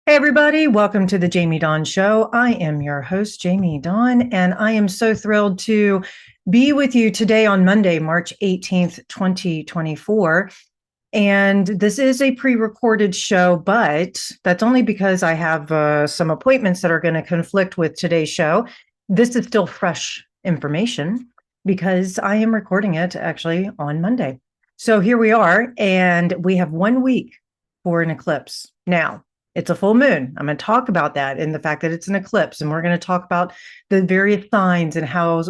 Hey, everybody, welcome to the Jamie Dawn Show. I am your host, Jamie Dawn, and I am so thrilled to be with you today on Monday, March 18th, 2024. And this is a pre recorded show, but that's only because I have some appointments that are going to conflict with today's show. This is still fresh information because I am recording it actually on Monday. So here we are, and we have 1 week for an eclipse. Now, it's a full moon. I'm going to talk about that and the fact that it's an eclipse. And we're going to talk about the various signs and how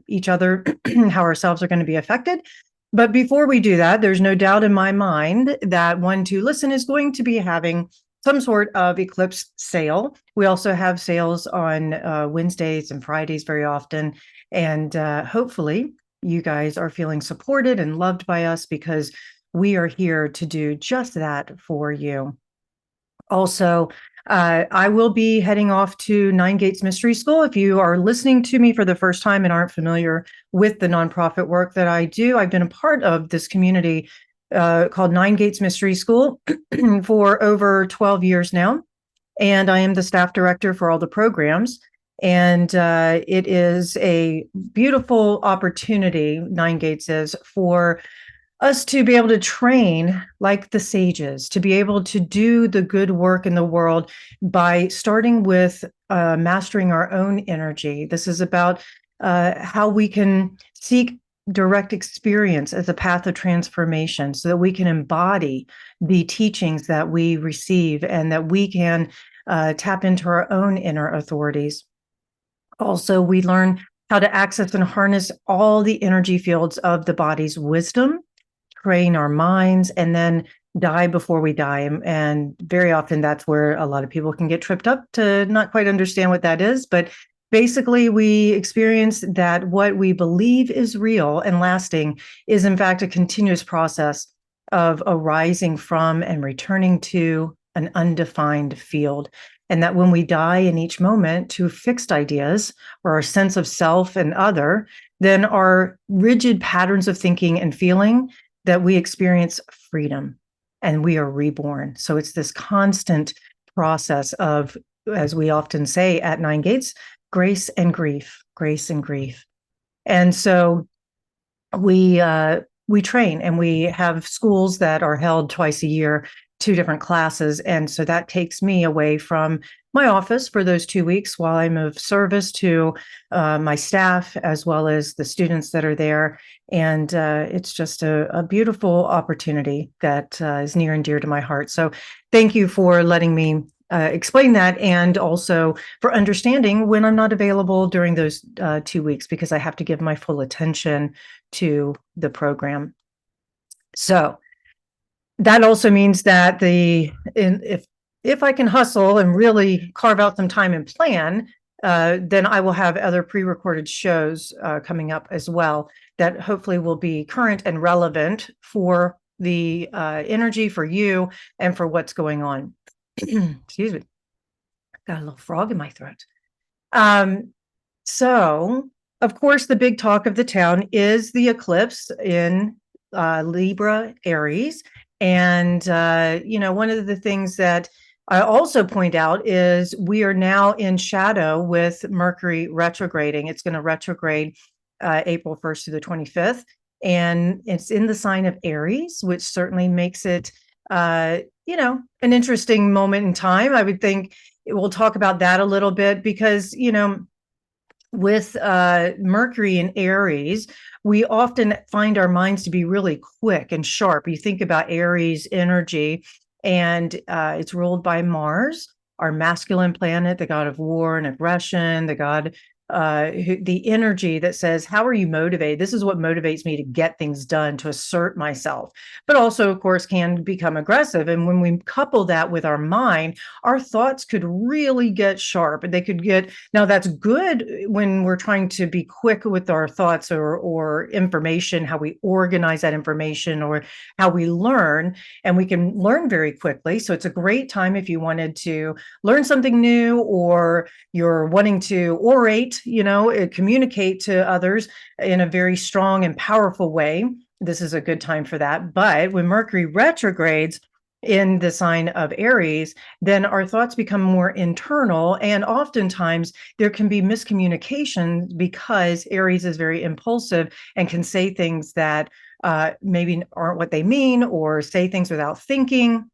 each other, how ourselves are going to be affected. But before we do that, there's no doubt in my mind that One to Listen is going to be having some sort of eclipse sale. We also have sales on Wednesdays and Fridays very often. And hopefully you guys are feeling supported and loved by us because we are here to do just that for you. Also, I will be heading off to Nine Gates Mystery School. If you are listening to me for the first time and aren't familiar with the nonprofit work that I do, I've been a part of this community called Nine Gates Mystery School for over 12 years now. And I am the staff director for all the programs. And it is a beautiful opportunity, Nine Gates is, for us to be able to train like the sages, to be able to do the good work in the world by starting with mastering our own energy. This is about how we can seek direct experience as a path of transformation so that we can embody the teachings that we receive and that we can tap into our own inner authorities. Also, we learn how to access and harness all the energy fields of the body's wisdom, train our minds, and then die before we die. And very often that's where a lot of people can get tripped up to not quite understand what that is. But basically, we experience that what we believe is real and lasting is, in fact, a continuous process of arising from and returning to an undefined field. And that when we die in each moment to fixed ideas or our sense of self and other, then our rigid patterns of thinking and feeling, that we experience freedom and we are reborn. So it's this constant process of, as we often say at Nine Gates, grace and grief, grace and grief. And so we train and we have schools that are held twice a year, 2 different classes. And so that takes me away from my office for those 2 weeks while I'm of service to my staff as well as the students that are there. And it's just a beautiful opportunity that is near and dear to my heart. So thank you for letting me explain that, and also for understanding when I'm not available during those 2 weeks, because I have to give my full attention to the program. So that also means that if I can hustle and really carve out some time and plan, then I will have other pre-recorded shows coming up as well that hopefully will be current and relevant for the energy for you and for what's going on. Excuse me. Got a little frog in my throat. So, of course, the big talk of the town is the eclipse in Libra, Aries. And, one of the things that I also point out is we are now in shadow with Mercury retrograding. It's going to retrograde April 1st to the 25th. And it's in the sign of Aries, which certainly makes it, an interesting moment in time. I would think we'll talk about that a little bit because, with Mercury in Aries, we often find our minds to be really quick and sharp. You think about Aries energy, and it's ruled by Mars, our masculine planet, the god of war and aggression, the god, the energy that says, how are you motivated? This is what motivates me to get things done, to assert myself, but also, of course, can become aggressive. And when we couple that with our mind, our thoughts could really get sharp, and they could get, now that's good when we're trying to be quick with our thoughts or information, how we organize that information or how we learn, and we can learn very quickly. So it's a great time if you wanted to learn something new, or you're wanting to orate, communicate to others in a very strong and powerful way. This is a good time for that. But when Mercury retrogrades, in the sign of Aries, then our thoughts become more internal. And oftentimes there can be miscommunication because Aries is very impulsive and can say things that maybe aren't what they mean, or say things without thinking.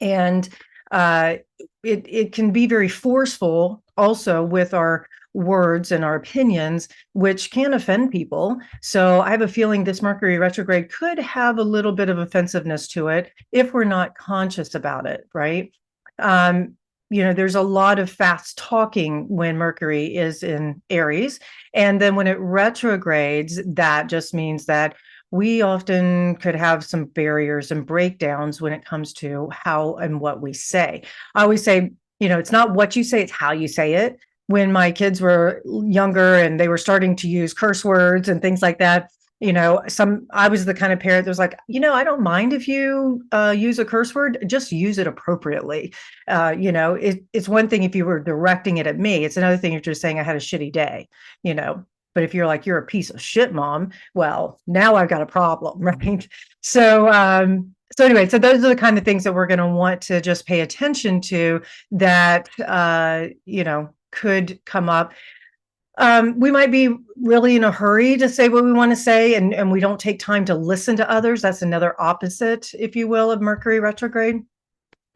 And it can be very forceful also with our words and our opinions, which can offend people. So I have a feeling this Mercury retrograde could have a little bit of offensiveness to it if we're not conscious about it, right? Um, there's a lot of fast talking when Mercury is in Aries. And then when it retrogrades, that just means that we often could have some barriers and breakdowns when it comes to how and what we say. I always say, it's not what you say, it's how you say it. When my kids were younger and they were starting to use curse words and things like that, I was the kind of parent that was like, I don't mind if you use a curse word, just use it appropriately. It's one thing if you were directing it at me. It's another thing if you're just saying I had a shitty day, you know. But if you're like, you're a piece of shit, mom, well, now I've got a problem, right? So anyway, so those are the kind of things that we're going to want to just pay attention to that, could come up. We might be really in a hurry to say what we want to say, and we don't take time to listen to others. That's another opposite, if you will, of Mercury retrograde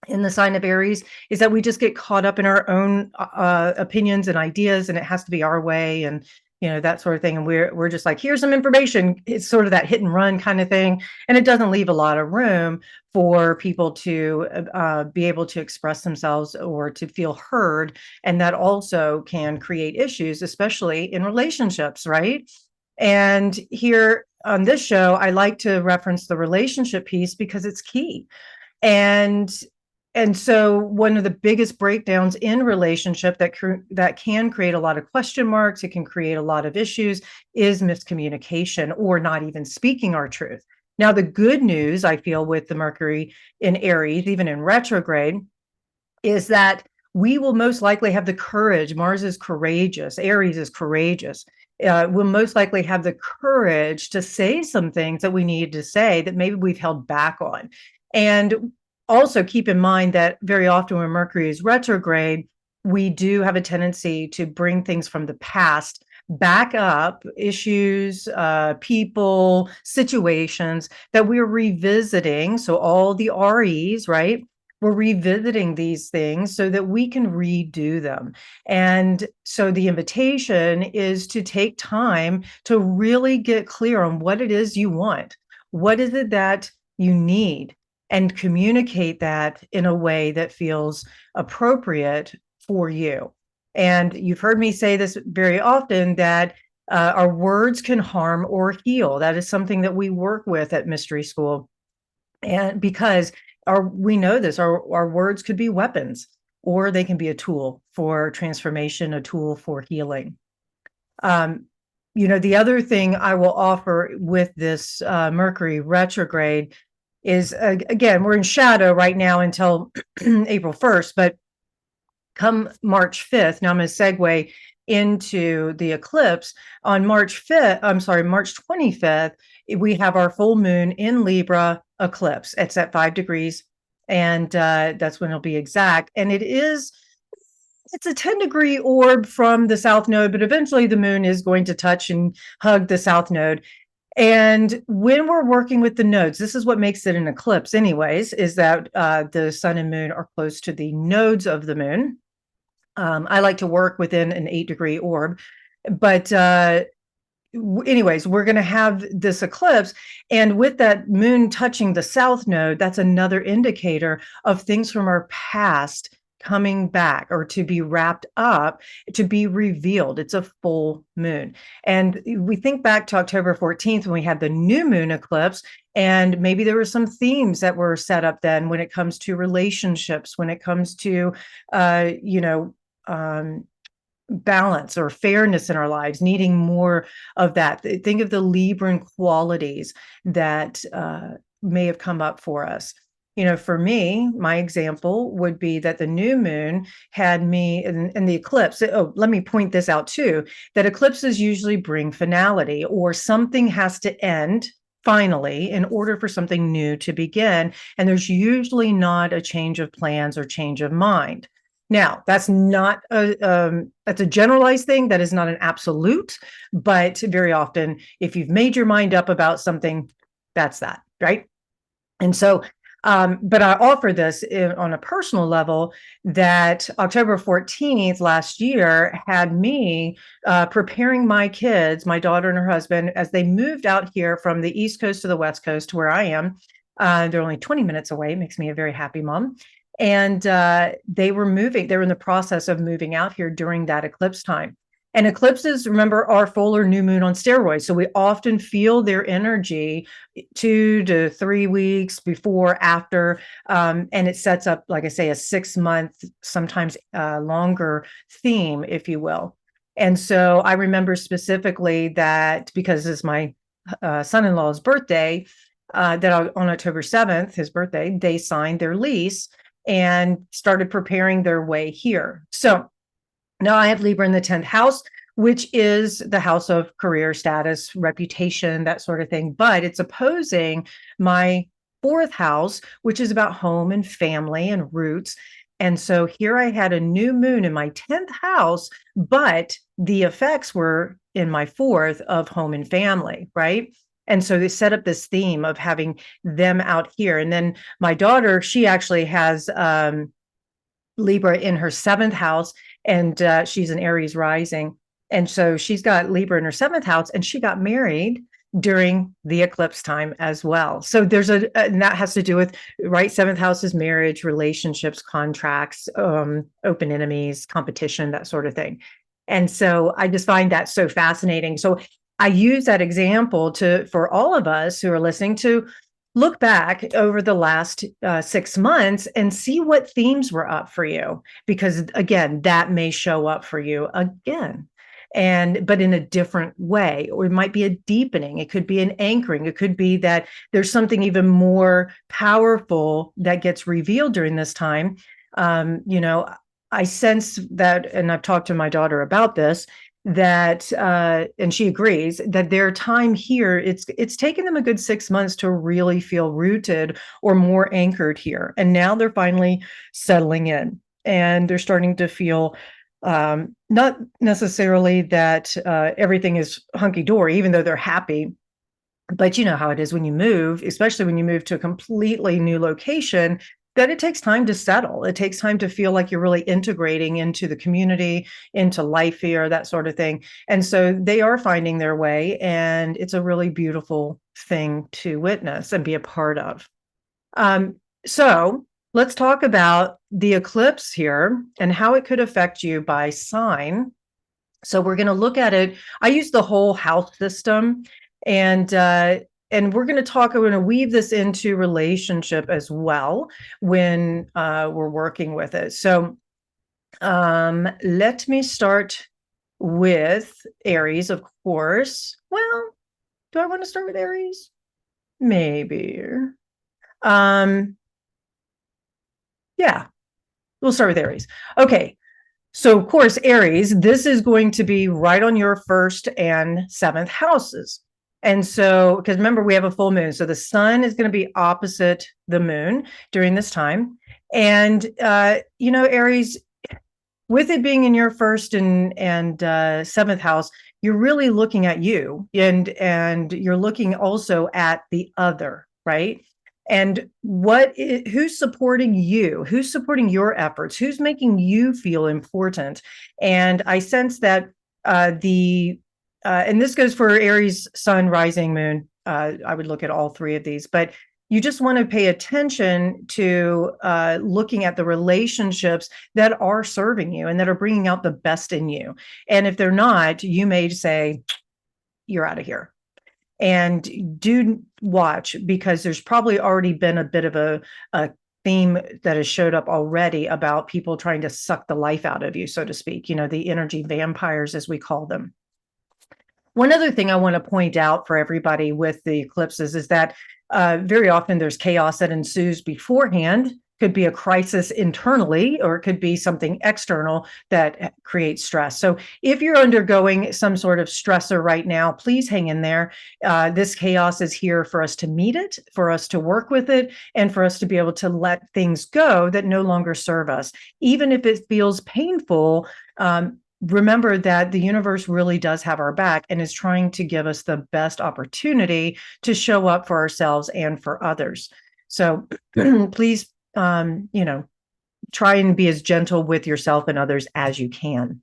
in the sign of Aries, is that we just get caught up in our own opinions and ideas, and it has to be our way, and that sort of thing. And we're just like, here's some information. It's sort of that hit and run kind of thing, and it doesn't leave a lot of room for people to be able to express themselves or to feel heard, and that also can create issues, especially in relationships, right? And here on this show, I like to reference the relationship piece because it's key. And so one of the biggest breakdowns in relationship that can create a lot of question marks, it can create a lot of issues, is miscommunication or not even speaking our truth. Now, the good news I feel with the Mercury in Aries, even in retrograde, is that we will most likely have the courage. Mars is courageous. Aries is courageous. We'll most likely have the courage to say some things that we need to say that maybe we've held back on. And also keep in mind that very often when Mercury is retrograde, we do have a tendency to bring things from the past back up, issues, people, situations that we're revisiting. So all the REs, right? We're revisiting these things so that we can redo them. And so the invitation is to take time to really get clear on what it is you want. What is it that you need? And communicate that in a way that feels appropriate for you. And you've heard me say this very often, that our words can harm or heal. That is something that we work with at Mystery School. And because we know this, our words could be weapons, or they can be a tool for transformation, a tool for healing. The other thing I will offer with this Mercury retrograde is, again, we're in shadow right now until April 1st, but come March 5th, now I'm going to segue into the eclipse. On March 25th, we have our full moon in Libra eclipse. It's at 5 degrees, and that's when it'll be exact. And it's a 10-degree orb from the south node, but eventually the moon is going to touch and hug the south node. And when we're working with the nodes, this is what makes it an eclipse anyways, is that the sun and moon are close to the nodes of the moon. I like to work within an 8-degree orb, but anyways, we're going to have this eclipse. And with that moon touching the south node, that's another indicator of things from our past coming back, or to be wrapped up, to be revealed. It's a full moon. And we think back to October 14th when we had the new moon eclipse, and maybe there were some themes that were set up then when it comes to relationships, when it comes to, balance or fairness in our lives, needing more of that. Think of the Libran qualities that may have come up for us. For me, my example would be that the new moon had me in the eclipse. Oh, let me point this out too, that eclipses usually bring finality, or something has to end finally, in order for something new to begin. And there's usually not a change of plans or change of mind. Now, that's not that's a generalized thing. That is not an absolute, but very often, if you've made your mind up about something, that's that, right? And so, but I offer this on a personal level, that October 14th last year had me preparing my kids, my daughter and her husband, as they moved out here from the East Coast to the West Coast to where I am. They're only 20 minutes away. It makes me a very happy mom. And they were moving. They were in the process of moving out here during that eclipse time. And eclipses, remember, are full or new moon on steroids. So we often feel their energy 2 to 3 weeks before, after, and it sets up, like I say, a 6-month, sometimes longer theme, if you will. And so I remember specifically that because it's my son-in-law's birthday, that on October 7th, his birthday, they signed their lease and started preparing their way here. So now I have Libra in the 10th house, which is the house of career, status, reputation, that sort of thing. But it's opposing my 4th house, which is about home and family and roots. And so here I had a new moon in my 10th house, but the effects were in my 4th of home and family, right? And so they set up this theme of having them out here. And then my daughter, she actually has Libra in her 7th house, and she's an Aries rising. And so she's got Libra in her 7th house, and she got married during the eclipse time as well. So there's and that has to do with, right? 7th house is marriage, relationships, contracts, open enemies, competition, that sort of thing. And so I just find that so fascinating. So I use that example for all of us who are listening to look back over the last 6 months and see what themes were up for you, because again, that may show up for you again, but in a different way. Or it might be a deepening, it could be an anchoring, it could be that there's something even more powerful that gets revealed during this time. I sense that, and I've talked to my daughter about this, that and she agrees that their time here, it's taken them a good 6 months to really feel rooted or more anchored here, and now they're finally settling in, and they're starting to feel not necessarily that everything is hunky-dory, even though they're happy. But you know how it is when you move, especially when you move to a completely new location, that it takes time to settle. It takes time to feel like you're really integrating into the community, into life here, that sort of thing. And so they are finding their way, and it's a really beautiful thing to witness and be a part of. So let's talk about the eclipse here and how it could affect you by sign. So we're going to look at it. I use the whole house system, and we're going to weave this into relationship as well when we're working with it. So let me start with Aries, of course. Well, do I want to start with Aries? Maybe. Yeah, we'll start with Aries. Okay. So, of course, Aries, this is going to be right on your 1st and 7th houses. And so, because remember, we have a full moon. So the sun is going to be opposite the moon during this time. And, Aries, with it being in your 1st and 7th house, you're really looking at you, and you're looking also at the other, right? And who's supporting you? Who's supporting your efforts? Who's making you feel important? And I sense that and this goes for Aries, sun, rising, moon. I would look at all 3 of these, but you just want to pay attention to looking at the relationships that are serving you and that are bringing out the best in you. And if they're not, you may say, you're out of here. And do watch, because there's probably already been a bit of a theme that has showed up already about people trying to suck the life out of you, so to speak, the energy vampires, as we call them. One other thing I want to point out for everybody with the eclipses is that very often there's chaos that ensues beforehand, could be a crisis internally, or it could be something external that creates stress. So if you're undergoing some sort of stressor right now, please hang in there. This chaos is here for us to meet it, for us to work with it, and for us to be able to let things go that no longer serve us. Even if it feels painful, remember that the universe really does have our back and is trying to give us the best opportunity to show up for ourselves and for others. So please, try and be as gentle with yourself and others as you can.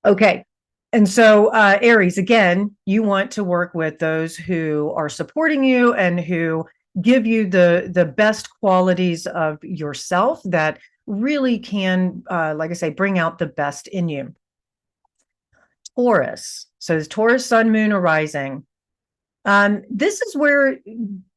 Okay. And so, Aries, again, you want to work with those who are supporting you and who give you the best qualities of yourself that really can, like I say, bring out the best in you. Taurus. So it's Taurus, sun, moon, or rising. This is where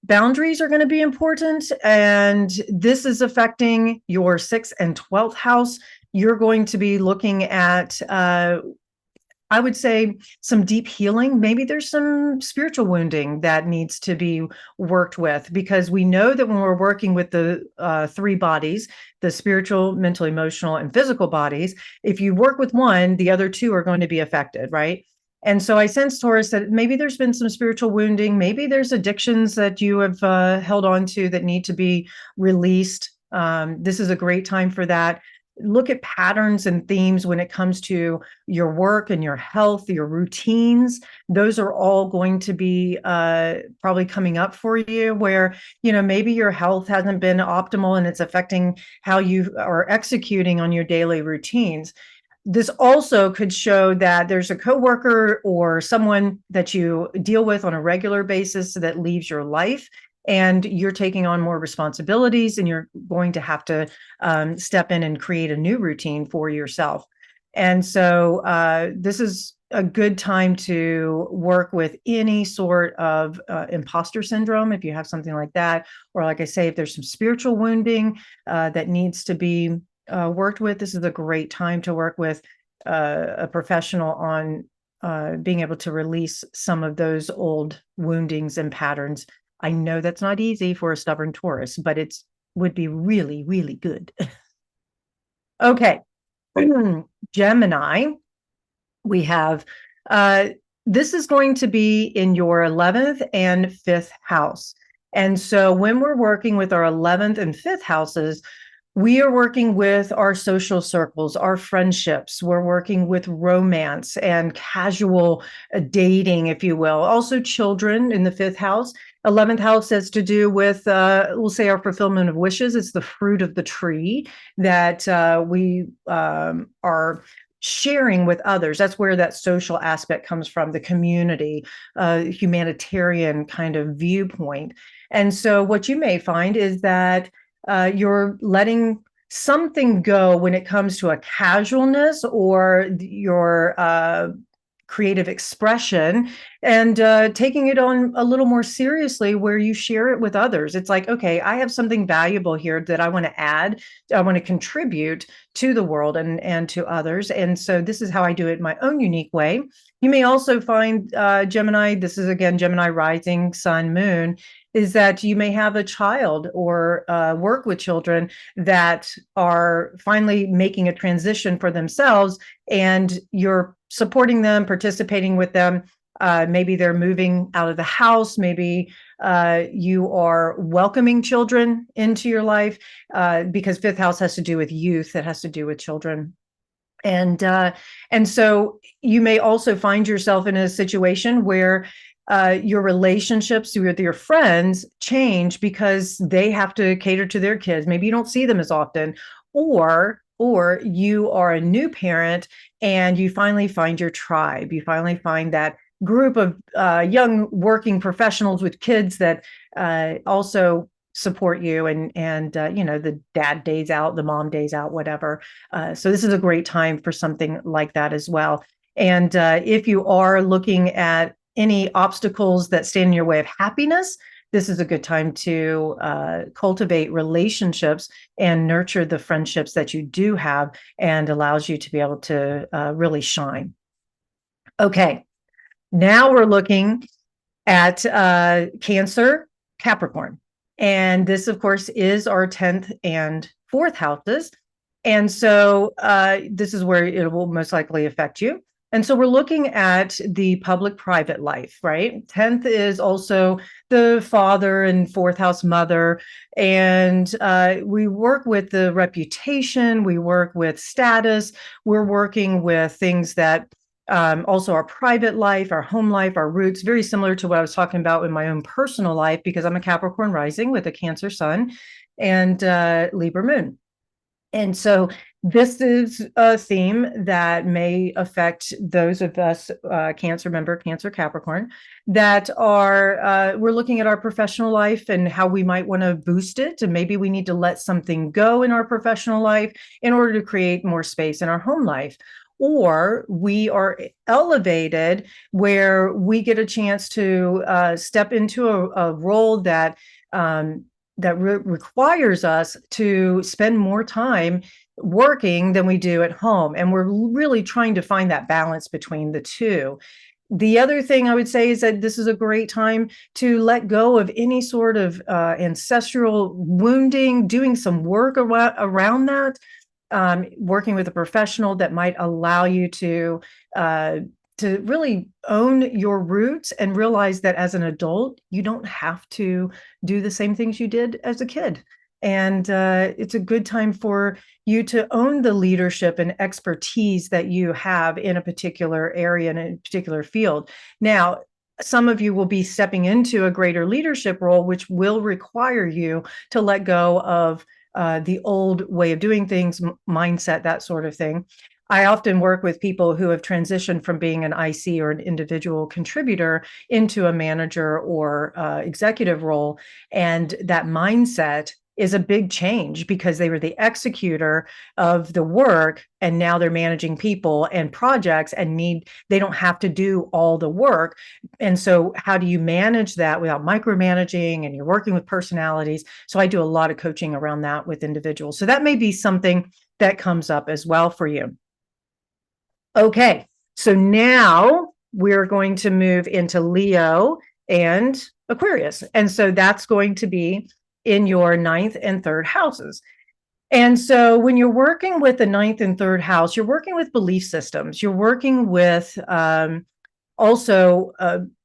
boundaries are going to be important, and this is affecting your 6th and 12th house. You're going to be looking at, I would say, some deep healing. Maybe there's some spiritual wounding that needs to be worked with, because we know that when we're working with the 3 bodies, the spiritual, mental, emotional, and physical bodies, if you work with one, the other 2 are going to be affected, right? And so I sense, Taurus, that maybe there's been some spiritual wounding. Maybe there's addictions that you have held on to that need to be released. This is a great time for that. Look at patterns and themes when it comes to your work and your health, your routines. Those are all going to be probably coming up for you, where, maybe your health hasn't been optimal and it's affecting how you are executing on your daily routines. This also could show that there's a coworker or someone that you deal with on a regular basis that leaves your life, and you're taking on more responsibilities, and you're going to have to step in and create a new routine for yourself. And so this is a good time to work with any sort of imposter syndrome, if you have something like that, or, like I say, if there's some spiritual wounding that needs to be worked with. This is a great time to work with a professional on being able to release some of those old woundings and patterns. I know that's not easy for a stubborn Taurus, but it would be really, really good. Okay. Gemini, we have, this is going to be in your 11th and 5th house. And so when we're working with our 11th and 5th houses, we are working with our social circles, our friendships. We're working with romance and casual dating, if you will. Also, children in the 5th house. 11th house has to do with, we'll say, our fulfillment of wishes. It's the fruit of the tree that we are sharing with others. That's where that social aspect comes from, the community, humanitarian kind of viewpoint. And so what you may find is that you're letting something go when it comes to a casualness or your creative expression, and taking it on a little more seriously, where you share it with others. It's like, okay, I have something valuable here that I want to add, I want to contribute to the world and to others. And so this is how I do it in my own unique way. You may also find, Gemini, this is again Gemini rising, sun, moon, is that you may have a child or work with children that are finally making a transition for themselves, and you're supporting them, participating with them. Maybe they're moving out of the house. Maybe you are welcoming children into your life, because 5th house has to do with youth. It has to do with children. And so you may also find yourself in a situation where your relationships with your friends change because they have to cater to their kids. Maybe you don't see them as often, or you are a new parent and you finally find your tribe. You finally find that group of young working professionals with kids that also support you, and the dad days out, the mom days out, whatever. So this is a great time for something like that as well. And if you are looking at any obstacles that stand in your way of happiness, this is a good time to cultivate relationships and nurture the friendships that you do have, and allows you to be able to really shine. Okay, now we're looking at Cancer, Capricorn. And this, of course, is our 10th and 4th houses. And so this is where it will most likely affect you. And so we're looking at the public-private life, right? 10th is also the father and 4th house mother. And we work with the reputation, we work with status, we're working with things that also our private life, our home life, our roots, very similar to what I was talking about in my own personal life, because I'm a Capricorn rising with a Cancer sun and Libra moon. And so this is a theme that may affect those of us, Cancer member, Cancer Capricorn, that are, we're looking at our professional life and how we might want to boost it. And maybe we need to let something go in our professional life in order to create more space in our home life. Or we are elevated where we get a chance to step into a role that requires us to spend more time working than we do at home. And we're really trying to find that balance between the two. The other thing I would say is that this is a great time to let go of any sort of ancestral wounding, doing some work around that, working with a professional that might allow you to really own your roots and realize that as an adult, you don't have to do the same things you did as a kid. And it's a good time for you to own the leadership and expertise that you have in a particular area, in a particular field. Now, some of you will be stepping into a greater leadership role, which will require you to let go of the old way of doing things, mindset, that sort of thing. I often work with people who have transitioned from being an IC or an individual contributor into a manager or executive role. And that mindset is a big change because they were the executor of the work and now they're managing people and projects and they don't have to do all the work. And so how do you manage that without micromanaging, and you're working with personalities? So I do a lot of coaching around that with individuals. So that may be something that comes up as well for you. Okay, so now we're going to move into Leo and Aquarius. And so that's going to be in your 9th and 3rd houses. And so when you're working with the 9th and 3rd house, you're working with belief systems. You're working with also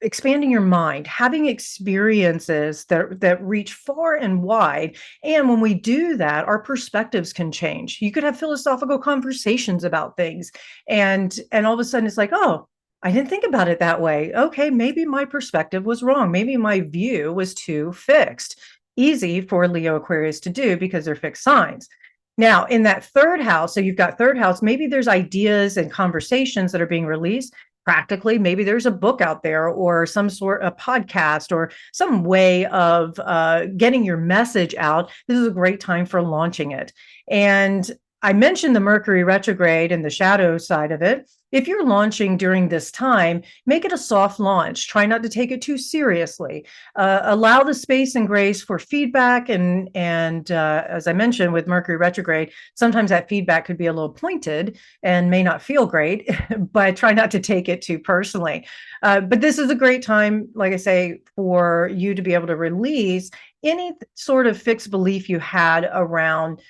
expanding your mind, having experiences that reach far and wide. And when we do that, our perspectives can change. You could have philosophical conversations about things, and all of a sudden it's like, oh, I didn't think about it that way. Okay, maybe my perspective was wrong. Maybe my view was too fixed. Easy for Leo Aquarius to do because they're fixed signs. Now, in that 3rd house, so you've got 3rd house, maybe there's ideas and conversations that are being released. Practically, maybe there's a book out there or some sort of podcast or some way of getting your message out. This is a great time for launching it. And I mentioned the Mercury retrograde and the shadow side of it. If you're launching during this time, make it a soft launch. Try not to take it too seriously. Allow the space and grace for feedback. And as I mentioned with Mercury retrograde, sometimes that feedback could be a little pointed and may not feel great, but try not to take it too personally. But this is a great time, like I say, for you to be able to release any sort of fixed belief you had around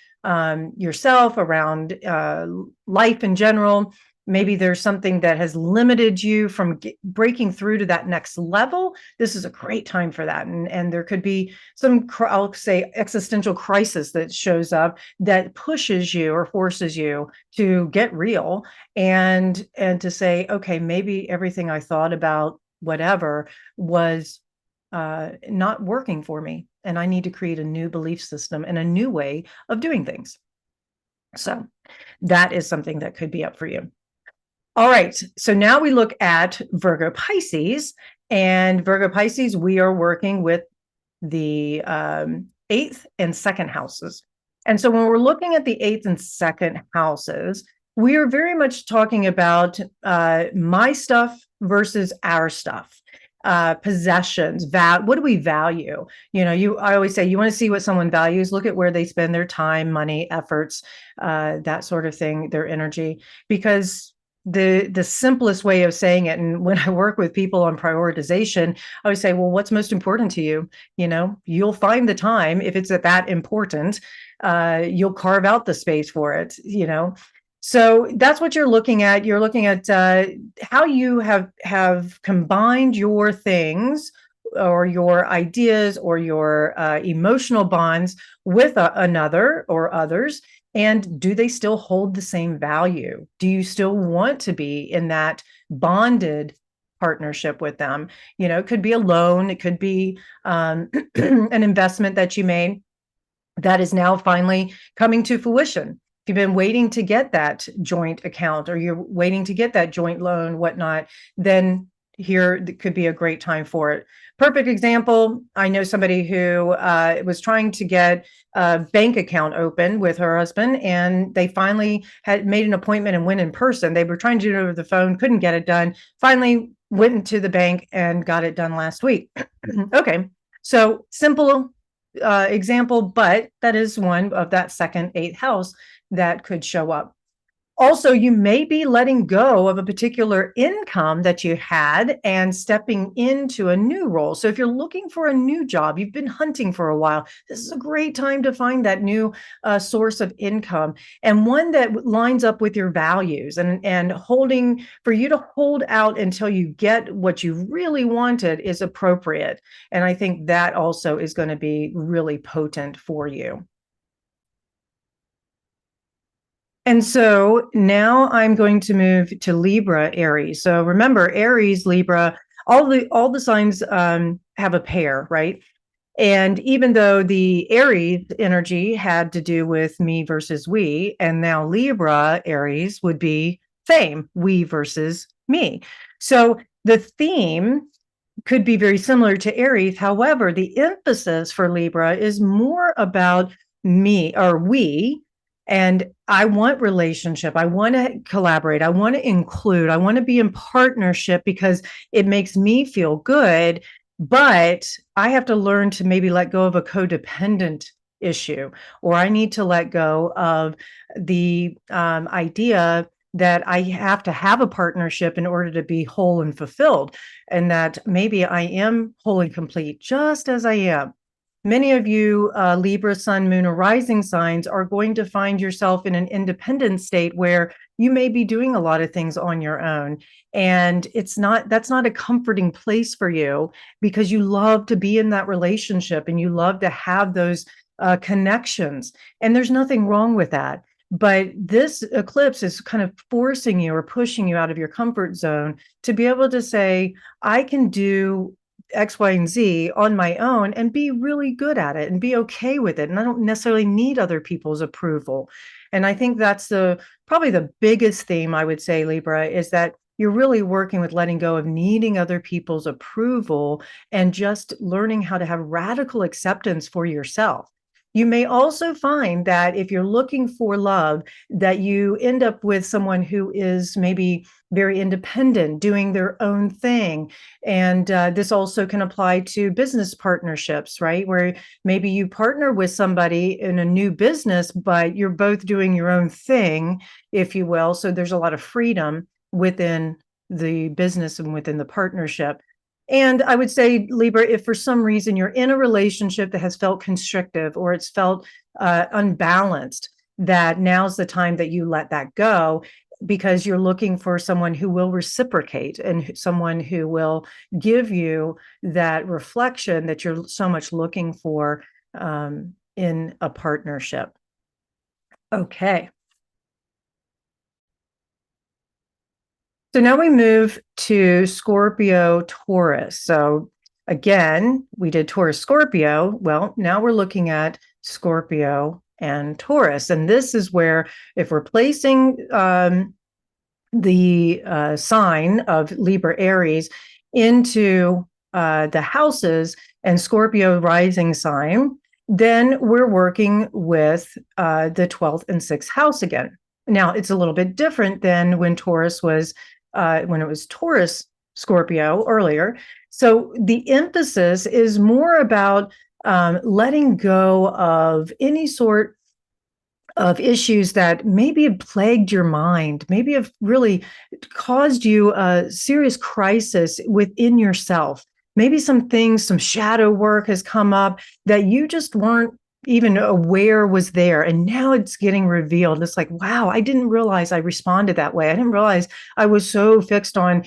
yourself, around life in general. Maybe there's something that has limited you from breaking through to that next level. This is a great time for that. And there could be some, I'll say, existential crisis that shows up that pushes you or forces you to get real and to say, okay, maybe everything I thought about whatever was not working for me. And I need to create a new belief system and a new way of doing things. So that is something that could be up for you. All right, so now we look at Virgo Pisces, and Virgo Pisces, we are working with the 8th and 2nd houses. And so when we're looking at the 8th and 2nd houses, we are very much talking about my stuff versus our stuff. Possessions, what do we value? I always say, you want to see what someone values, look at where they spend their time, money, efforts, that sort of thing, their energy, because the simplest way of saying it. And when I work with people on prioritization, I always say, well, what's most important to you? You'll find the time. If it's that important, you'll carve out the space for it. So that's what you're looking at. You're looking at how you have combined your things or your ideas or your emotional bonds with another or others. And do they still hold the same value? Do you still want to be in that bonded partnership with them? It could be a loan, it could be an investment that you made that is now finally coming to fruition. If you've been waiting to get that joint account or you're waiting to get that joint loan, whatnot, then here could be a great time for it. Perfect example. I know somebody who was trying to get a bank account open with her husband, and they finally had made an appointment and went in person. They were trying to do it over the phone, couldn't get it done. Finally went into the bank and got it done last week. Okay, so simple example, but that is one of that second, eighth house that could show up. Also, you may be letting go of a particular income that you had and stepping into a new role. So if you're looking for a new job, you've been hunting for a while, this is a great time to find that new source of income, and one that lines up with your values, and holding for you to hold out until you get what you really wanted is appropriate. And I think that also is going to be really potent for you. And so now I'm going to move to Libra, Aries. So remember, Aries, Libra, all the signs have a pair, right? And even though the Aries energy had to do with me versus we, and now Libra, Aries would be same, we versus me. So the theme could be very similar to Aries. However, the emphasis for Libra is more about me or we. And I want relationship. I want to collaborate. I want to include. I want to be in partnership because it makes me feel good. But I have to learn to maybe let go of a codependent issue, or I need to let go of the idea that I have to have a partnership in order to be whole and fulfilled, and that maybe I am whole and complete just as I am. Many of you Libra, Sun, Moon, or Rising signs are going to find yourself in an independent state where you may be doing a lot of things on your own. And that's not a comforting place for you, because you love to be in that relationship and you love to have those connections. And there's nothing wrong with that. But this eclipse is kind of forcing you or pushing you out of your comfort zone to be able to say, I can do X, Y, and Z on my own and be really good at it and be okay with it. And I don't necessarily need other people's approval. And I think that's probably the biggest theme, I would say, Libra, is that you're really working with letting go of needing other people's approval and just learning how to have radical acceptance for yourself. You may also find that if you're looking for love, that you end up with someone who is maybe very independent, doing their own thing. And this also can apply to business partnerships, right? Where maybe you partner with somebody in a new business, but you're both doing your own thing, if you will. So there's a lot of freedom within the business and within the partnership. And I would say, Libra, if for some reason you're in a relationship that has felt constrictive or it's felt unbalanced, that now's the time that you let that go, because you're looking for someone who will reciprocate and someone who will give you that reflection that you're so much looking for in a partnership. Okay. So now we move to Scorpio, Taurus. So again, we did Taurus, Scorpio. Well, now we're looking at Scorpio and Taurus. And this is where, if we're placing the sign of Libra, Aries into the houses and Scorpio rising sign, then we're working with the 12th and 6th house again. Now, it's a little bit different than when Taurus was when it was Taurus Scorpio earlier. So the emphasis is more about letting go of any sort of issues that maybe have plagued your mind, maybe have really caused you a serious crisis within yourself. Maybe some things, some shadow work has come up that you just weren't even aware was there. And now it's getting revealed. It's like, wow, I didn't realize I responded that way. I didn't realize I was so fixed on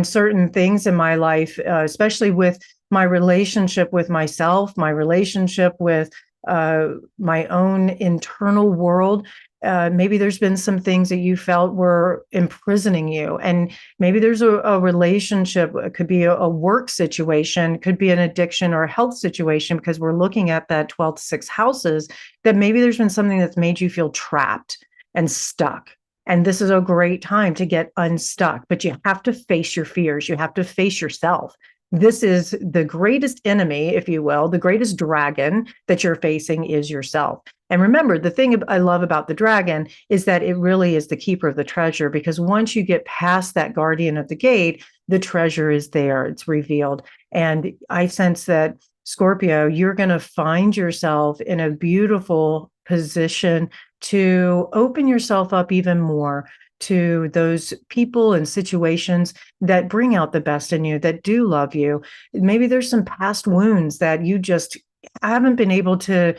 certain things in my life, especially with my relationship with myself, my relationship with my own internal world. Maybe there's been some things that you felt were imprisoning you. And maybe there's a relationship, it could be a work situation, could be an addiction or a health situation, because we're looking at that 12th, 6 houses, that maybe there's been something that's made you feel trapped and stuck. And this is a great time to get unstuck, but you have to face your fears. You have to face yourself. This is the greatest enemy, if you will, the greatest dragon that you're facing is yourself. And remember, the thing I love about the dragon is that it really is the keeper of the treasure, because once you get past that guardian of the gate, the treasure is there, it's revealed. And I sense that, Scorpio, you're going to find yourself in a beautiful position to open yourself up even more to those people and situations that bring out the best in you, that do love you. Maybe there's some past wounds that you just haven't been able to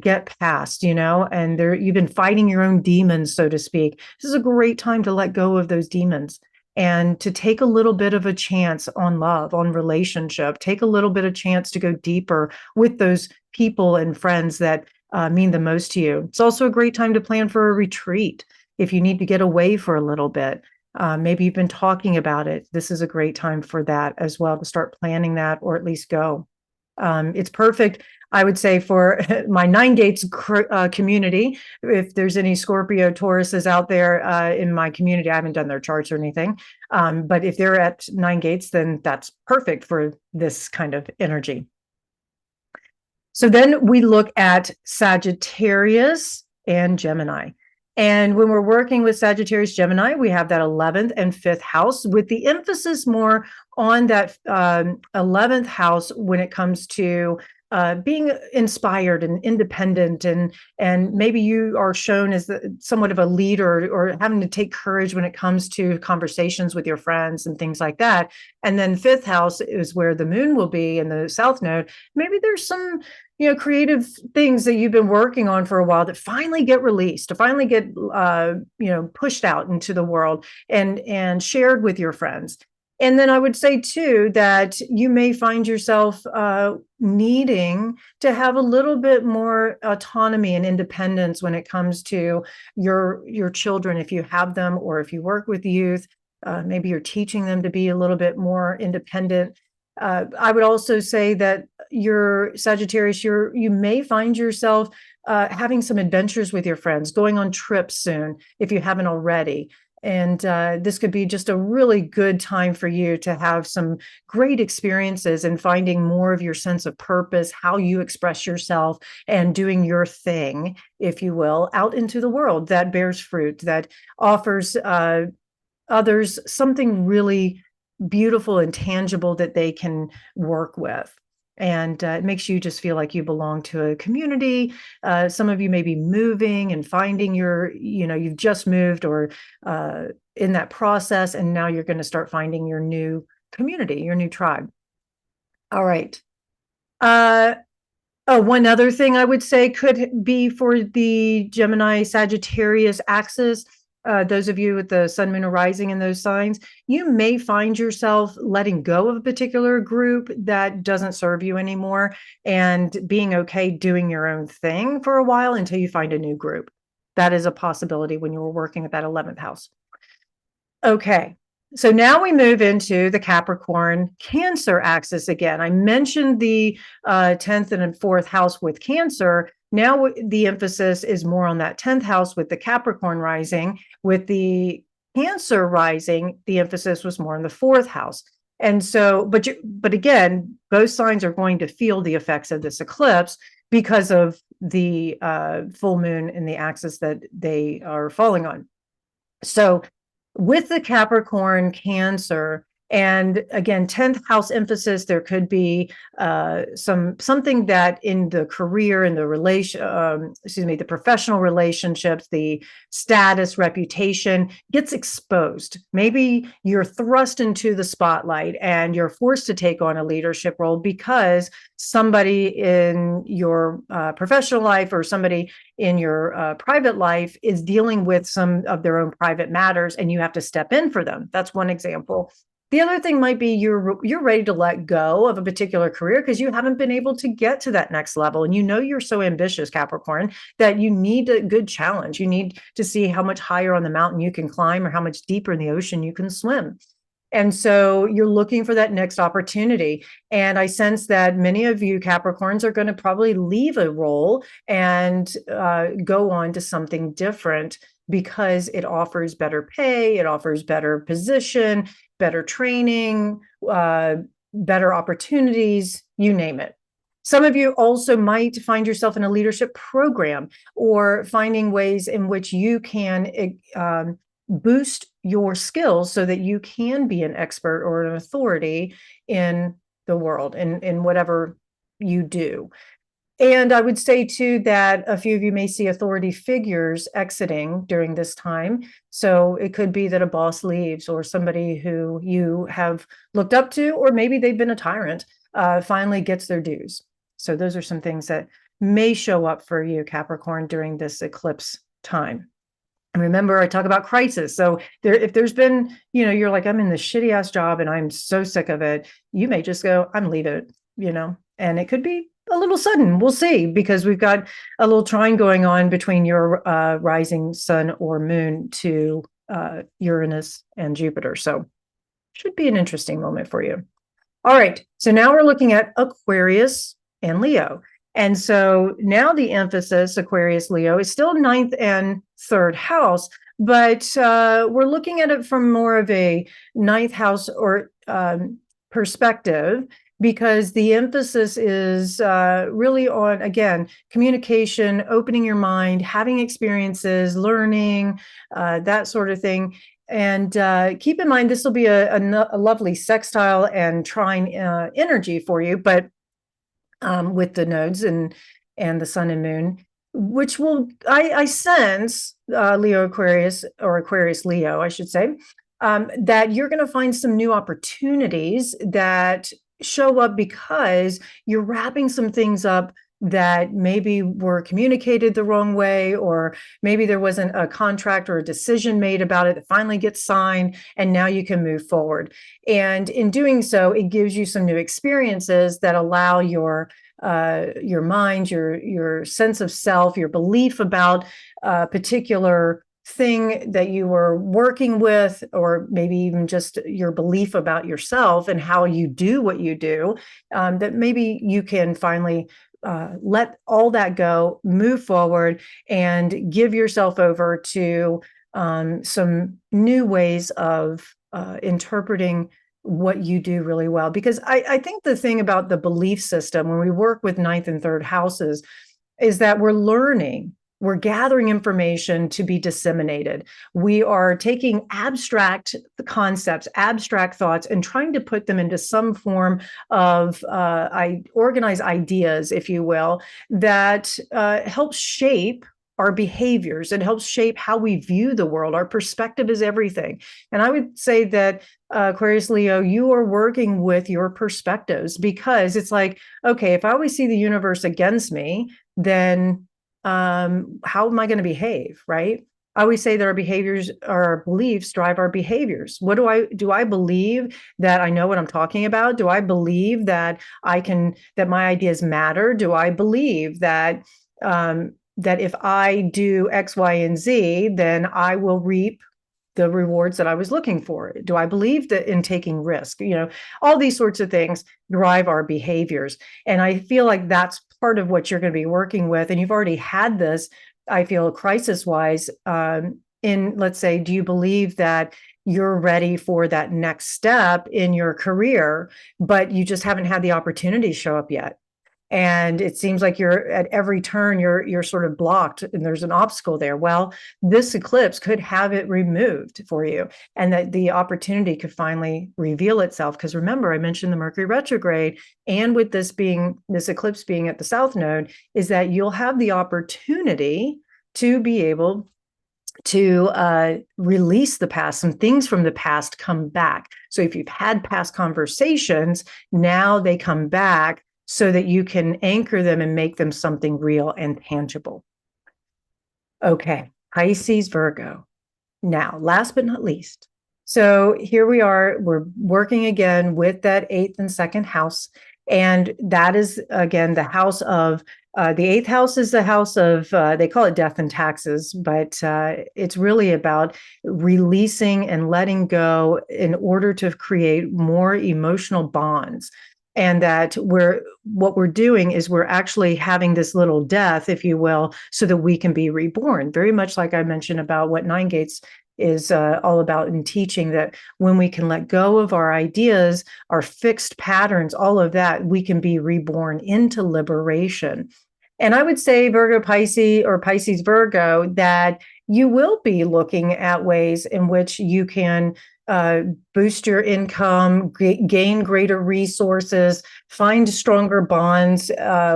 get past, and you've been fighting your own demons, so to speak. This is a great time to let go of those demons and to take a little bit of a chance on love, on relationship, take a little bit of chance to go deeper with those people and friends that mean the most to you. It's also a great time to plan for a retreat. If you need to get away for a little bit, maybe you've been talking about it. This is a great time for that as well, to start planning that, or at least go. It's perfect, I would say, for my 9 gates community. If there's any Scorpio Tauruses out there in my community, I haven't done their charts or anything. But if they're at 9 gates, then that's perfect for this kind of energy. So then we look at Sagittarius and Gemini. And when we're working with Sagittarius, Gemini, we have that 11th and 5th house, with the emphasis more on that 11th house when it comes to being inspired and independent, and maybe you are shown as somewhat of a leader, or having to take courage when it comes to conversations with your friends and things like that. And then 5th house is where the moon will be in the south node. Maybe there's some creative things that you've been working on for a while that finally get released, to finally get pushed out into the world and shared with your friends. And then I would say too that you may find yourself needing to have a little bit more autonomy and independence when it comes to your children, if you have them, or if you work with youth. Maybe you're teaching them to be a little bit more independent. I would also say that your Sagittarius, you may find yourself having some adventures with your friends, going on trips soon if you haven't already. And this could be just a really good time for you to have some great experiences and finding more of your sense of purpose, how you express yourself, and doing your thing, if you will, out into the world that bears fruit, that offers others something really beautiful and tangible that they can work with. And it makes you just feel like you belong to a community. Some of you may be moving and finding you've just moved, or in that process, and now you're going to start finding your new community, your new tribe. All right. One other thing I would say could be for the Gemini Sagittarius axis. Those of you with the sun, moon, or rising in those signs, you may find yourself letting go of a particular group that doesn't serve you anymore, and being okay doing your own thing for a while until you find a new group. That is a possibility when you were working at that 11th house. Okay. So now we move into the Capricorn Cancer axis again. I mentioned the 10th and 4th house with Cancer. Now the emphasis is more on that 10th house with the Capricorn rising. With the Cancer rising, the emphasis was more on the 4th house. And so, but again, both signs are going to feel the effects of this eclipse because of the full moon in the axis that they are falling on. So with the Capricorn Cancer And again, 10th house emphasis, there could be something that in the career, in the the professional relationships, the status, reputation gets exposed. Maybe you're thrust into the spotlight and you're forced to take on a leadership role because somebody in your professional life or somebody in your private life is dealing with some of their own private matters and you have to step in for them. That's one example. The other thing might be you're ready to let go of a particular career because you haven't been able to get to that next level. And you know you're so ambitious, Capricorn, that you need a good challenge. You need to see how much higher on the mountain you can climb or how much deeper in the ocean you can swim. And so you're looking for that next opportunity. And I sense that many of you Capricorns are going to probably leave a role and go on to something different because it offers better pay, it offers better position, better training, better opportunities, you name it. Some of you also might find yourself in a leadership program or finding ways in which you can boost your skills so that you can be an expert or an authority in the world, in whatever you do. And I would say too that a few of you may see authority figures exiting during this time. So it could be that a boss leaves or somebody who you have looked up to, or maybe they've been a tyrant, finally gets their dues. So those are some things that may show up for you, Capricorn, during this eclipse time. And remember, I talk about crisis. So if there's been, you're like, I'm in this shitty ass job and I'm so sick of it, you may just go, I'm leaving it, and it could be a little sudden. We'll see, because we've got a little trine going on between your rising sun or moon to Uranus and Jupiter. So should be an interesting moment for you. All right. So now we're looking at Aquarius and Leo. And so now the emphasis, Aquarius, Leo, is still 9th and 3rd house, but we're looking at it from more of a 9th house or perspective, because the emphasis is really on, again, communication, opening your mind, having experiences, learning, that sort of thing. And keep in mind, this will be a lovely sextile and trine energy for you, but with the nodes and the sun and moon, which will, I sense, Leo Aquarius, or Aquarius Leo, I should say, that you're going to find some new opportunities that show up because you're wrapping some things up that maybe were communicated the wrong way, or maybe there wasn't a contract or a decision made about it that finally gets signed, and now you can move forward. And in doing so, it gives you some new experiences that allow your mind, your sense of self, your belief about a particular thing that you were working with, or maybe even just your belief about yourself and how you do what you do, that maybe you can finally let all that go, move forward, and give yourself over to some new ways of interpreting what you do really well. Because I think the thing about the belief system when we work with 9th and 3rd houses is that we're learning. We're gathering information to be disseminated. We are taking abstract concepts, abstract thoughts, and trying to put them into some form of organized ideas, if you will, that helps shape our behaviors. It helps shape how we view the world. Our perspective is everything. And I would say that Aquarius Leo, you are working with your perspectives, because it's like, okay, if I always see the universe against me, then how am I going to behave, right? I always say that our behaviors, our beliefs drive our behaviors. What do I believe that I know what I'm talking about? Do I believe that that my ideas matter? Do I believe that that if I do X, Y, and Z, then I will reap the rewards that I was looking for? Do I believe that in taking risk? All these sorts of things drive our behaviors. And I feel like that's part of what you're going to be working with. And you've already had this, I feel, crisis-wise, let's say, do you believe that you're ready for that next step in your career, but you just haven't had the opportunity show up yet? and it seems like you're at every turn you're sort of blocked and there's an obstacle there. Well, this eclipse could have it removed for you, and that the opportunity could finally reveal itself. Because remember, I mentioned the Mercury retrograde, and with this eclipse being at the south node, is that you'll have the opportunity to be able to release the past. Some things from the past come back. So if you've had past conversations, now they come back so that you can anchor them and make them something real and tangible. Okay, Pisces, Virgo. Now, last but not least, so here we are, we're working again with that eighth and second house. And that is, again, the house of, the eighth house is the house of, they call it death and taxes, but it's really about releasing and letting go in order to create more emotional bonds. And that what we're doing is we're actually having this little death, if you will, so that we can be reborn. Very much like I mentioned about what Nine Gates is all about in teaching, that when we can let go of our ideas, our fixed patterns, all of that, we can be reborn into liberation. And I would say Virgo Pisces or Pisces Virgo, that you will be looking at ways in which you can boost your income, gain greater resources, find stronger bonds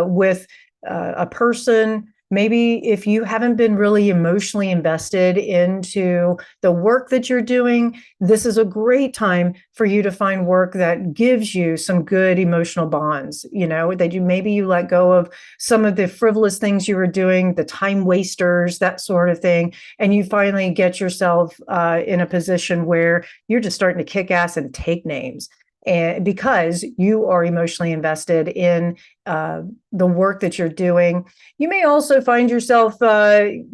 with a person. Maybe if you haven't been really emotionally invested into the work that you're doing, this is a great time for you to find work that gives you some good emotional bonds, that maybe you let go of some of the frivolous things you were doing, the time wasters, that sort of thing. And you finally get yourself in a position where you're just starting to kick ass and take names. And because you are emotionally invested in the work that you're doing. You may also find yourself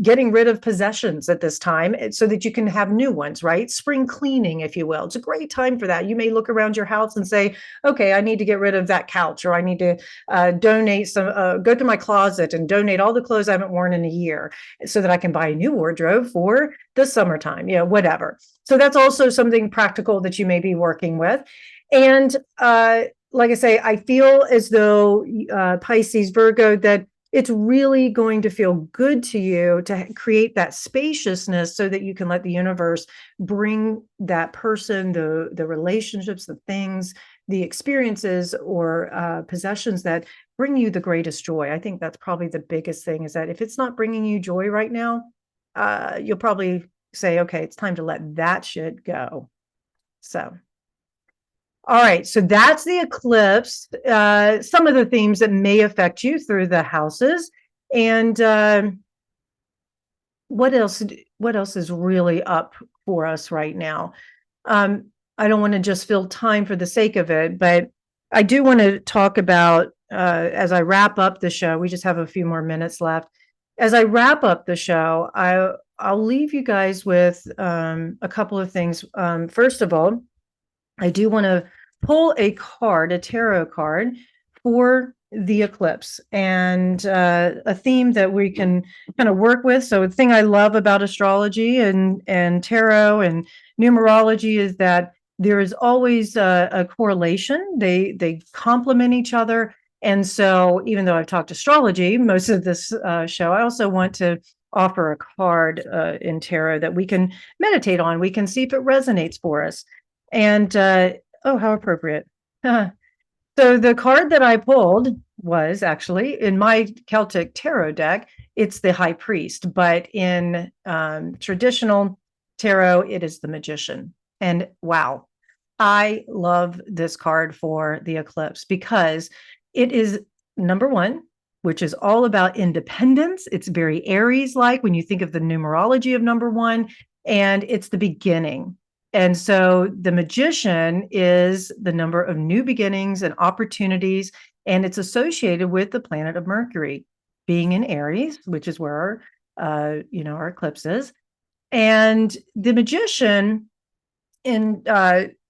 getting rid of possessions at this time so that you can have new ones, right? Spring cleaning, if you will. It's a great time for that. You may look around your house and say, okay, I need to get rid of that couch, or I need to donate some, go to my closet and donate all the clothes I haven't worn in a year so that I can buy a new wardrobe for the summertime, whatever. So that's also something practical that you may be working with. And like I say, I feel as though Pisces, Virgo, that it's really going to feel good to you to create that spaciousness so that you can let the universe bring that person, the relationships, the things, the experiences or possessions that bring you the greatest joy. I think that's probably the biggest thing, is that if it's not bringing you joy right now, you'll probably say, okay, it's time to let that shit go. So. All right, so that's the eclipse. Some of the themes that may affect you through the houses, and what else? What else is really up for us right now? I don't want to just fill time for the sake of it, but I do want to talk about as I wrap up the show. We just have a few more minutes left. As I wrap up the show, I'll leave you guys with a couple of things. First of all, I do want to pull a tarot card for the eclipse, and a theme that we can kind of work with. So the thing I love about astrology and tarot and numerology is that there is always a correlation. They complement each other. And so even though I've talked astrology most of this show, I also want to offer a card in tarot that we can meditate on. We can see if it resonates for us. And oh, how appropriate. So the card that I pulled was actually in my Celtic tarot deck, it's the High Priest, but in traditional tarot, it is the Magician. And wow, I love this card for the eclipse because it is number one, which is all about independence. It's very Aries-like when you think of the numerology of number one, and it's the beginning. And so the Magician is the number of new beginnings and opportunities, and it's associated with the planet of Mercury being in Aries, which is where our eclipse is. And the Magician in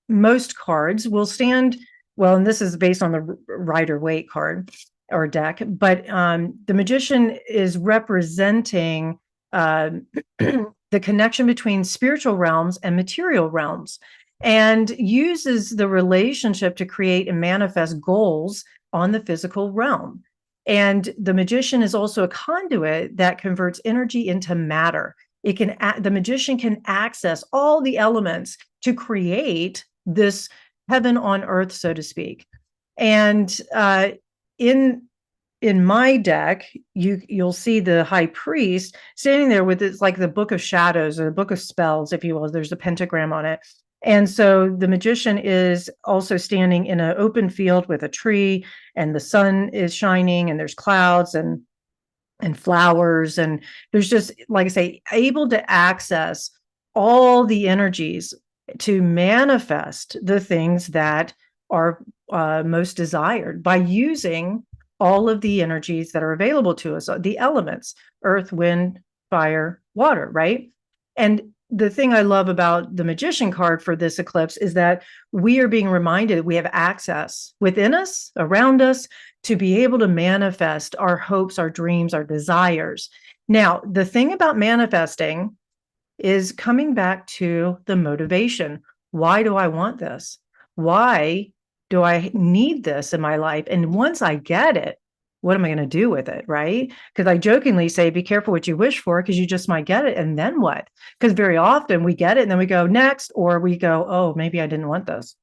most cards will stand, well, and this is based on the Rider-Waite card or deck, but the Magician is representing the connection between spiritual realms and material realms, and uses the relationship to create and manifest goals on the physical realm. And the magician is also a conduit that converts energy into matter. The magician can access all the elements to create this heaven on earth, so to speak. And in in my deck, you'll see the high priest standing there with it's like the book of shadows or the book of spells, if you will. There's a pentagram on it. And so the magician is also standing in an open field with a tree, and the sun is shining, and there's clouds and flowers, and there's just, like I say, able to access all the energies to manifest the things that are most desired by using all of the energies that are available to us, the elements, earth, wind, fire, water, right? And the thing I love about the magician card for this eclipse is that we are being reminded we have access within us, around us, to be able to manifest our hopes, our dreams, our desires. Now, the thing about manifesting is coming back to the motivation. Why do I want this? Why do I need this in my life? And once I get it, what am I going to do with it? Right? Because I jokingly say, be careful what you wish for, because you just might get it. And then what? Because very often we get it and then we go next, or we go, oh, maybe I didn't want this.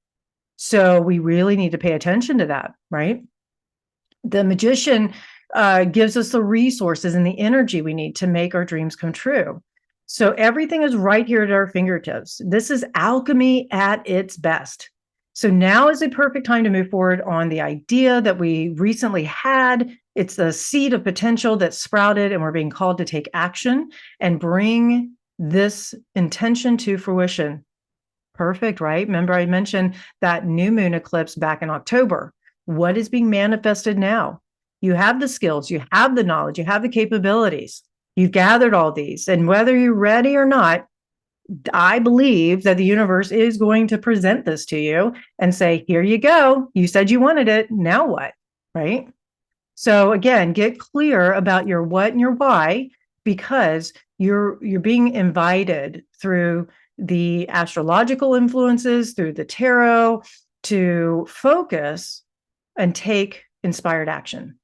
So we really need to pay attention to that, right? The magician gives us the resources and the energy we need to make our dreams come true. So everything is right here at our fingertips. This is alchemy at its best. So now is a perfect time to move forward on the idea that we recently had. It's the seed of potential that sprouted, and we're being called to take action and bring this intention to fruition. Perfect, right? Remember, I mentioned that new moon eclipse back in October. What is being manifested now? You have the skills, you have the knowledge, you have the capabilities. You've gathered all these. And whether you're ready or not, I believe that the universe is going to present this to you and say, here you go. You said you wanted it. Now what? Right? So again, get clear about your what and your why, because you're being invited through the astrological influences, through the tarot, to focus and take inspired action.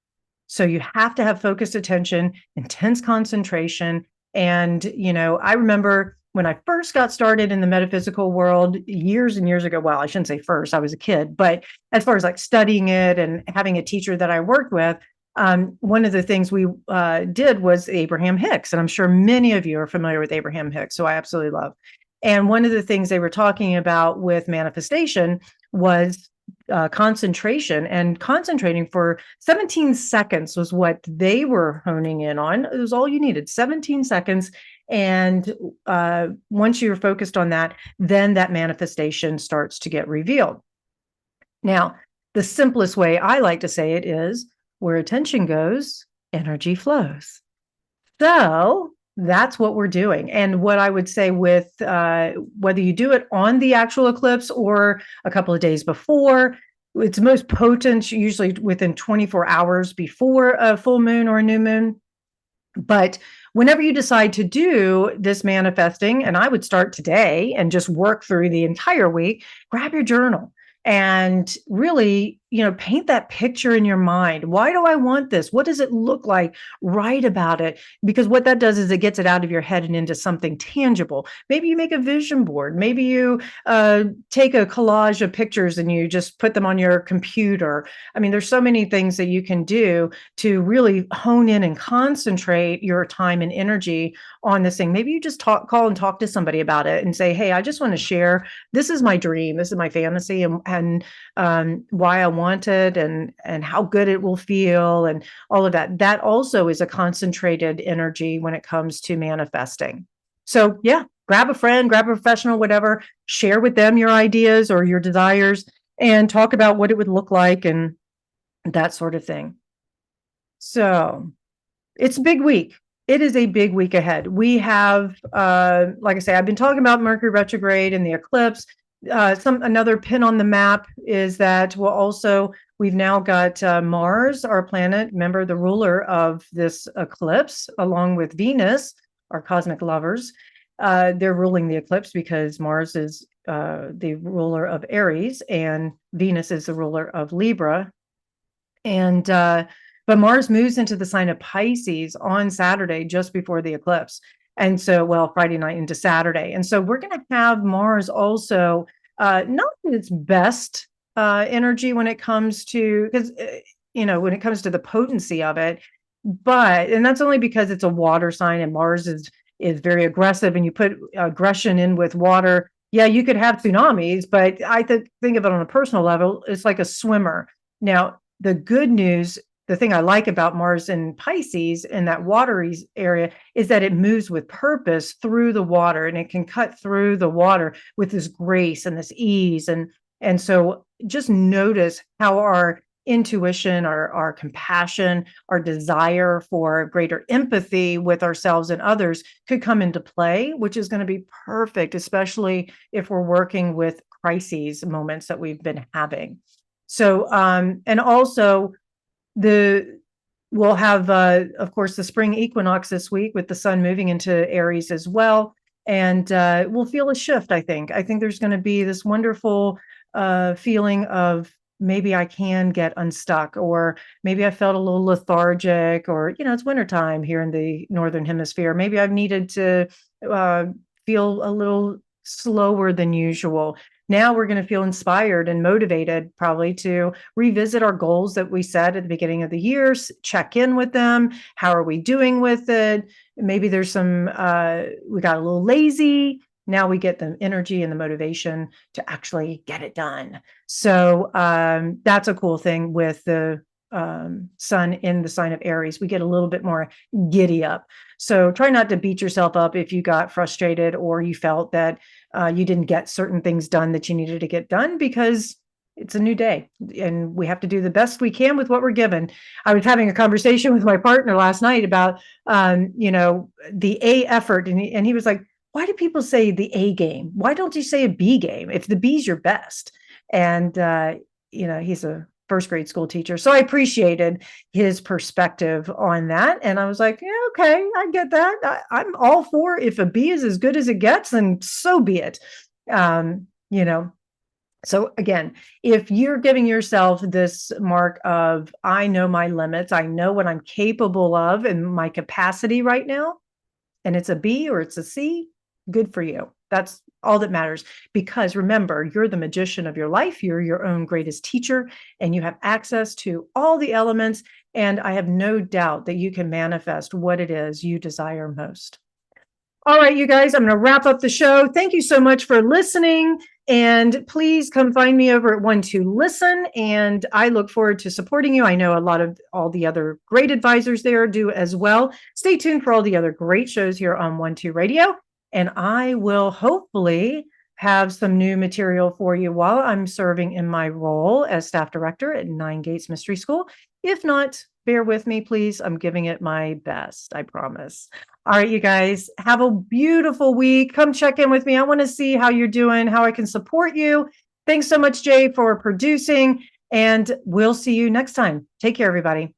So you have to have focused attention, intense concentration. And, I remember when I first got started in the metaphysical world years and years ago. Well, I shouldn't say first, I was a kid, but as far as like studying it and having a teacher that I worked with, one of the things we did was Abraham Hicks. And I'm sure many of you are familiar with Abraham Hicks, who I absolutely love. And one of the things they were talking about with manifestation was concentration, and concentrating for 17 seconds was what they were honing in on. It was all you needed, 17 seconds. And once you're focused on that, then that manifestation starts to get revealed. Now, the simplest way I like to say it is, where attention goes, energy flows. So that's what we're doing. And what I would say with whether you do it on the actual eclipse or a couple of days before, it's most potent usually within 24 hours before a full moon or a new moon. But whenever you decide to do this manifesting, and I would start today and just work through the entire week, grab your journal and really, paint that picture in your mind. Why do I want this? What does it look like? Write about it. Because what that does is it gets it out of your head and into something tangible. Maybe you make a vision board. Maybe you take a collage of pictures and you just put them on your computer. I mean, there's so many things that you can do to really hone in and concentrate your time and energy on this thing. Maybe you just call and talk to somebody about it and say, hey, I just want to share. This is my dream. This is my fantasy, and why I want it, and how good it will feel, and all of that. That also is a concentrated energy when it comes to manifesting. So yeah, grab a friend, grab a professional, whatever, share with them your ideas or your desires, and talk about what it would look like and that sort of thing. So it's a big week. It is a big week ahead. We have, like I say, I've been talking about Mercury retrograde and the eclipse. Another pin on the map is that we've now got Mars, our planet, remember, the ruler of this eclipse, along with Venus, our cosmic lovers. They're ruling the eclipse because Mars is the ruler of Aries and Venus is the ruler of Libra. And But Mars moves into the sign of Pisces on Saturday, just before the eclipse. And so, well, Friday night into Saturday. And so we're going to have Mars also not in its best energy when it comes to, because, when it comes to the potency of it, and that's only because it's a water sign and Mars is very aggressive, and you put aggression in with water. Yeah, you could have tsunamis, but I think of it on a personal level, it's like a swimmer. Now, the good news, the thing I like about Mars in Pisces in that watery area is that it moves with purpose through the water, and it can cut through the water with this grace and this ease. And so just notice how our intuition, our compassion, our desire for greater empathy with ourselves and others could come into play, which is going to be perfect, especially if we're working with crises moments that we've been having. So, and also we'll have, of course, the spring equinox this week with the sun moving into Aries as well. And we'll feel a shift, I think. I think there's going to be this wonderful feeling of maybe I can get unstuck, or maybe I felt a little lethargic, or, it's wintertime here in the Northern Hemisphere. Maybe I've needed to feel a little slower than usual. Now we're going to feel inspired and motivated probably to revisit our goals that we set at the beginning of the year, check in with them. How are we doing with it? Maybe there's some, we got a little lazy. Now we get the energy and the motivation to actually get it done. So that's a cool thing with the sun in the sign of Aries. We get a little bit more giddy up. So try not to beat yourself up if you got frustrated or you felt that you didn't get certain things done that you needed to get done, because it's a new day and we have to do the best we can with what we're given. I was having a conversation with my partner last night about, the A effort. And he was like, why do people say the A game? Why don't you say a B game if the B's your best? And, he's a first grade school teacher. So I appreciated his perspective on that. And I was like, yeah, okay, I get that. I'm all for, if a B is as good as it gets, then so be it. So again, if you're giving yourself this mark of, I know my limits, I know what I'm capable of and my capacity right now, and it's a B or it's a C, good for you. That's all that matters. Because remember, you're the magician of your life. You're your own greatest teacher, and you have access to all the elements. And I have no doubt that you can manifest what it is you desire most. All right, you guys, I'm going to wrap up the show. Thank you so much for listening. And please come find me over at 1-2-Listen. And I look forward to supporting you. I know a lot of all the other great advisors there do as well. Stay tuned for all the other great shows here on 1-2 Radio. And I will hopefully have some new material for you while I'm serving in my role as staff director at Nine Gates Mystery School. If not, bear with me, please. I'm giving it my best, I promise. All right, you guys, have a beautiful week. Come check in with me. I want to see how you're doing, how I can support you. Thanks so much, Jay, for producing, and we'll see you next time. Take care, everybody.